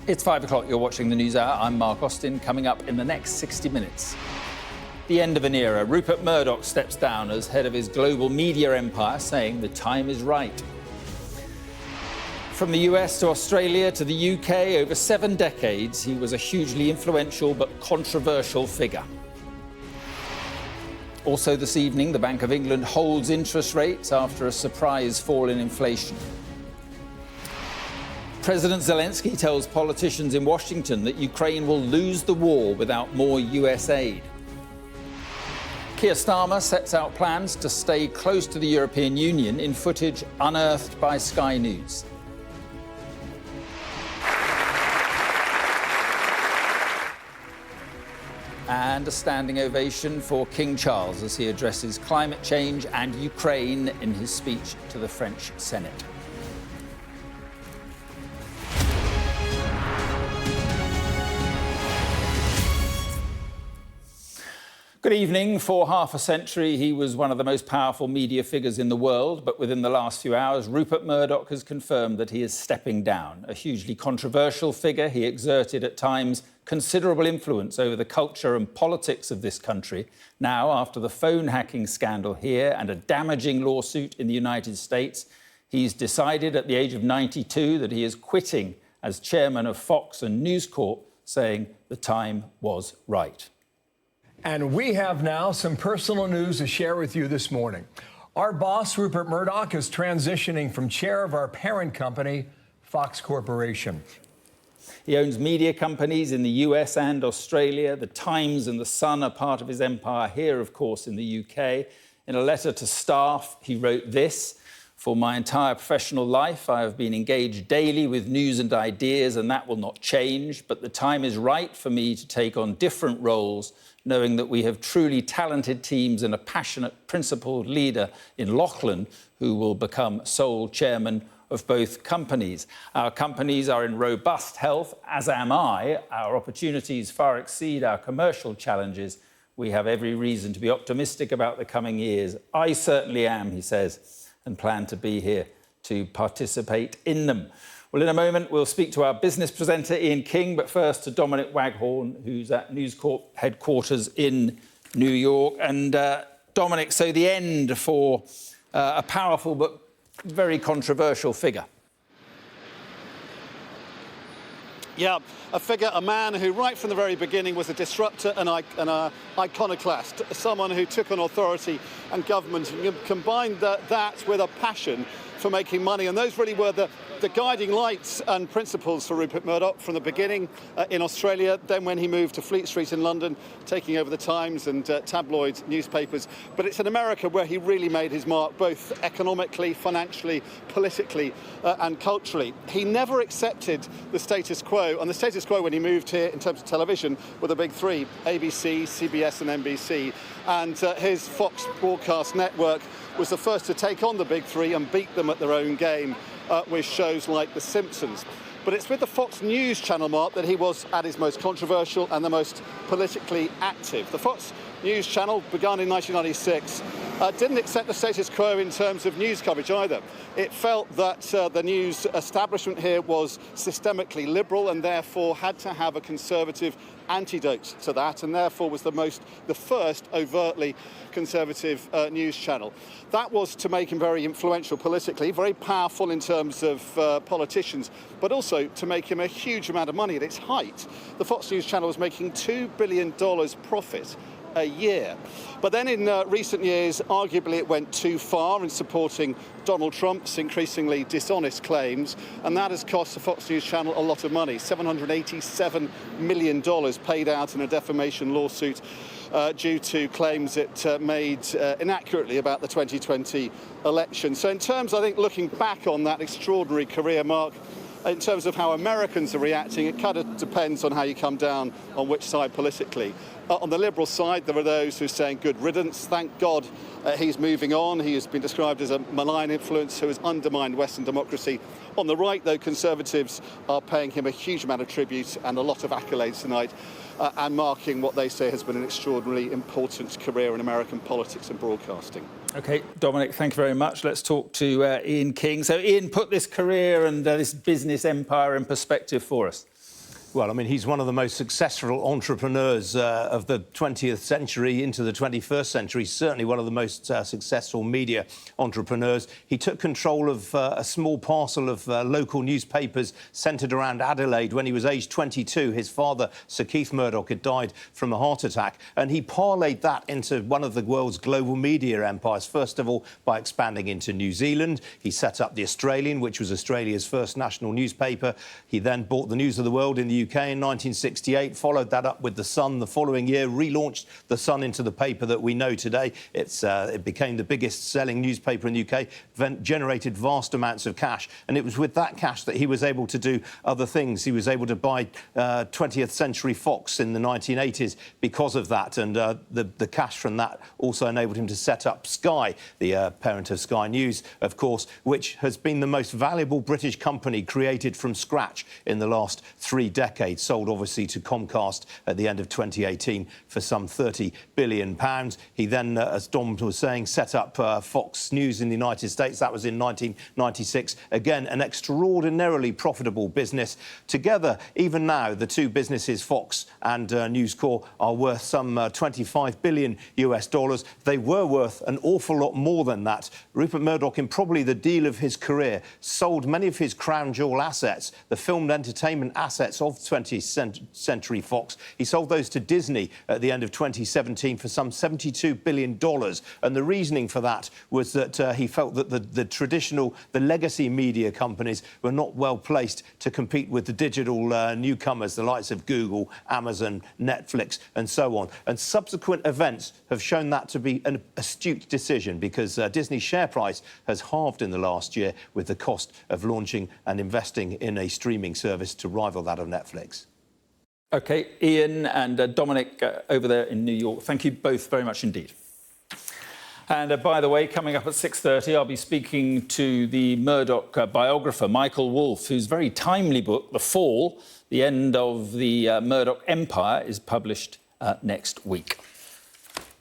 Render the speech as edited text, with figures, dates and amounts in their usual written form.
It's 5 o'clock, you're watching the Newshour. I'm Mark Austin. Coming up in the next 60 minutes. The end of an era. Rupert Murdoch steps down as head of his global media empire, saying the time is right. From the US to Australia to the UK, over 7 decades, he was a hugely influential but controversial figure. Also this evening, the Bank of England holds interest rates after a surprise fall in inflation. President Zelensky tells politicians in Washington that Ukraine will lose the war without more US aid. Keir Starmer sets out plans to stay close to the European Union in footage unearthed by Sky News. And a standing ovation for King Charles as he addresses climate change and Ukraine in his speech to the French Senate. Good evening. For half a century, he was one of the most powerful media figures in the world. But within the last few hours, Rupert Murdoch has confirmed that he is stepping down. A hugely controversial figure, he exerted at times considerable influence over the culture and politics of this country. Now, after the phone hacking scandal here and a damaging lawsuit in the United States, he's decided at the age of 92 that he is quitting as chairman of Fox and News Corp, saying the time was right. And we have now some personal news to share with you this morning. Our boss, Rupert Murdoch, is transitioning from chair of our parent company, Fox Corporation. He owns media companies in the US and Australia. The Times and The Sun are part of his empire here, of course, in the UK. In a letter to staff, he wrote this: "For my entire professional life, I have been engaged daily with news and ideas, and that will not change. But the time is right for me to take on different roles, knowing that we have truly talented teams and a passionate, principled leader in Lachlan, who will become sole chairman of both companies. Our companies are in robust health, as am I. Our opportunities far exceed our commercial challenges. We have every reason to be optimistic about the coming years. I certainly am," he says, "and plan to be here to participate in them." Well, in a moment, we'll speak to our business presenter, Ian King, but first to Dominic Waghorn, who's at News Corp headquarters in New York. And Dominic, so the end for a powerful but very controversial figure. Yeah, a figure, a man who right from the very beginning was a disruptor and an iconoclast, someone who took on authority and government and combined that with a passion for making money. And those really were the guiding lights and principles for Rupert Murdoch from the beginning in Australia, then when he moved to Fleet Street in London, taking over the Times and tabloid newspapers. But it's in America where he really made his mark, both economically, financially, politically and culturally. He never accepted the status quo, and the status quo when he moved here in terms of television were the big three, ABC, CBS and NBC, and his Fox broadcast network was the first to take on the big three and beat them at their own game with shows like The Simpsons. But it's with the Fox News channel, Mark, that he was at his most controversial and the most politically active. The Fox News channel, begun in 1996, didn't accept the status quo in terms of news coverage either. It felt that the news establishment here was systemically liberal and therefore had to have a conservative antidote to that, and therefore was the first overtly conservative news channel. That was to make him very influential politically, very powerful in terms of politicians, but also to make him a huge amount of money. At its height, the Fox News channel was making $2 billion profit a year. But then in recent years, arguably it went too far in supporting Donald Trump's increasingly dishonest claims, and that has cost the Fox News channel a lot of money, $787 million paid out in a defamation lawsuit due to claims it made inaccurately about the 2020 election. So in terms, I think, looking back on that extraordinary career, Mark, in terms of how Americans are reacting, it kind of depends on how you come down on which side politically. On the Liberal side, there are those who are saying good riddance. Thank God he's moving on. He has been described as a malign influence who has undermined Western democracy. On the right, though, Conservatives are paying him a huge amount of tribute and a lot of accolades tonight, and marking what they say has been an extraordinarily important career in American politics and broadcasting. OK, Dominic, thank you very much. Let's talk to Ian King. So, Ian, put this career and this business empire in perspective for us. Well, I mean, he's one of the most successful entrepreneurs of the 20th century into the 21st century, certainly one of the most successful media entrepreneurs. He took control of a small parcel of local newspapers centred around Adelaide when he was aged 22. His father, Sir Keith Murdoch, had died from a heart attack, and he parlayed that into one of the world's global media empires, first of all by expanding into New Zealand. He set up The Australian, which was Australia's first national newspaper. He then bought the News of the World in the UK in 1968, followed that up with The Sun the following year, relaunched The Sun into the paper that we know today. It became the biggest selling newspaper in the UK, generated vast amounts of cash, and it was with that cash that he was able to do other things. He was able to buy 20th Century Fox in the 1980s because of that, and the cash from that also enabled him to set up Sky, the parent of Sky News, of course, which has been the most valuable British company created from scratch in the last 3 decades, sold obviously to Comcast at the end of 2018 for some £30 billion. He then, as Dom was saying, set up Fox News in the United States. That was in 1996. Again, an extraordinarily profitable business. Together, even now, the two businesses, Fox and News Corp, are worth some 25 billion US dollars. They were worth an awful lot more than that. Rupert Murdoch, in probably the deal of his career, sold many of his crown jewel assets, the filmed entertainment assets of 20th Century Fox. He sold those to Disney at the end of 2017 for some $72 billion. And the reasoning for that was that he felt that the legacy media companies were not well placed to compete with the digital newcomers, the likes of Google, Amazon, Netflix, and so on. And subsequent events have shown that to be an astute decision, because Disney's share price has halved in the last year with the cost of launching and investing in a streaming service to rival that of Netflix. OK, Ian and Dominic over there in New York, thank you both very much indeed. And by the way, coming up at 6:30, I'll be speaking to the Murdoch biographer, Michael Wolff, whose very timely book, The Fall, The End of the Murdoch Empire, is published next week.